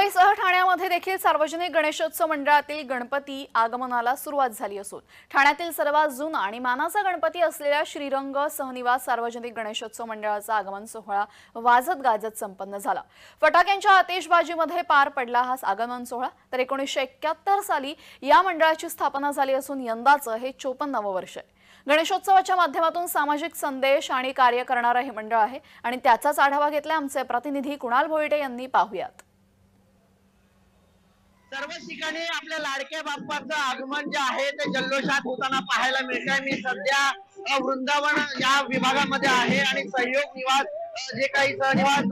मुंबईसह ठाण्यामध्ये देखील सार्वजनिक गणेशोत्सव मंडळातील गणपती आगमनाला सुरुवात झाली असून ठाण्यातील सर्वात जुना आणि मानाचा गणपती असलेल्या श्रीरंग सहनिवास सार्वजनिक गणेशोत्सव मंडळाचा आगमन सोहळा वाजत गाजत संपन्न झाला। फटाक्यांच्या आतिषबाजीमध्ये पार पडला हा आगमन सोहळा। तर 1971 साली या मंडळाची स्थापना झाली असून यंदाचं हे 54वं वर्ष आहे। गणेशोत्सवाच्या माध्यमातून सामाजिक संदेश आणि कार्य करणारे हे मंडळ आहे आणि त्याचाच आढावा घेतला आमचे प्रतिनिधी कुणाल भोईटे यांनी। पाहूयात। सर्व ठिकाणी आपल्या लाडक्या बाप्पाचं आगमन जे आहे ते जल्लोषात होताना पाहायला मिळतंय। मी सध्या वृंदावन या विभागामध्ये आहे आणि सहयोग निवास जे काही सहनिवास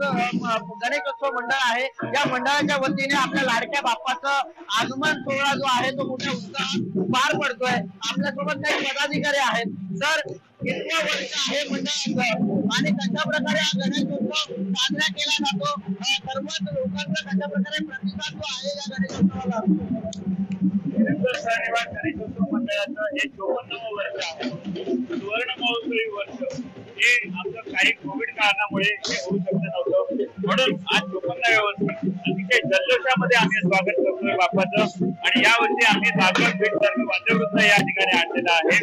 गणेशोत्सव मंडळ आहे या मंडळाच्या वतीने आपल्या लाडक्या बाप्पाचं आगमन सोहळा जो आहे तो मोठ्या उत्साहात पार पडतोय। आपल्यासोबत काही पदाधिकारी आहेत। सर, कितवं वर्ष आहे मंडळाचं आणि कशा प्रकारे हा गणेशोत्सव साजरा केला जातो? सर्वच लोकांचा कशा प्रकारे प्रतिसाद जो आहे या गणेशोत्सवाला? सहनिवास गणेशोत्सव मंडळाचं हे 54वं वर्ष आहे। सुवर्ण महोत्सवी वर्ष हे आमचं काही कोविड कारणामुळे हे होऊ शकलं नव्हतं, म्हणून आज 54व्या वर्षी अतिशय जल्लोषामध्ये आम्ही स्वागत करतोय बाप्पाचं। आणि यावर्षी आम्ही जागरण भेट सारखं वाद्यवृंद या ठिकाणी आणलेलं आहे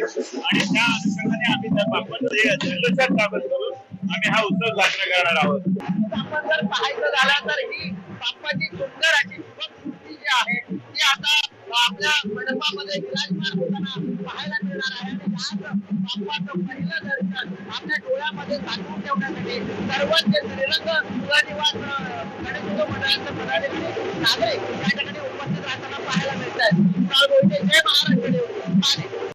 आणि त्या अनुषंगाने आम्ही त्या बाप्पाचं हे जल्लोषात स्वागत करून आम्ही हा उत्सव साजरा करणार आहोत। आपण जर पाहायचं झालं तर ही बाप्पाची सुंदर अशी मूर्ती जी आहे ती आता आपल्या मंडपामध्ये विराजमान होताना पाहायला मिळणार आहे। आणि आज बाप्पाचं पहिलं दर्शन आपल्या डोळ्यामध्ये साठवून ठेवण्यासाठी सर्वच जे श्रीरंग सहनिवास गणेशोत्सव मंडळाचे पदाधिकारी नागरिक या ठिकाणी उपस्थित राहताना पाहायला मिळत आहेत। जय महाराष्ट्र।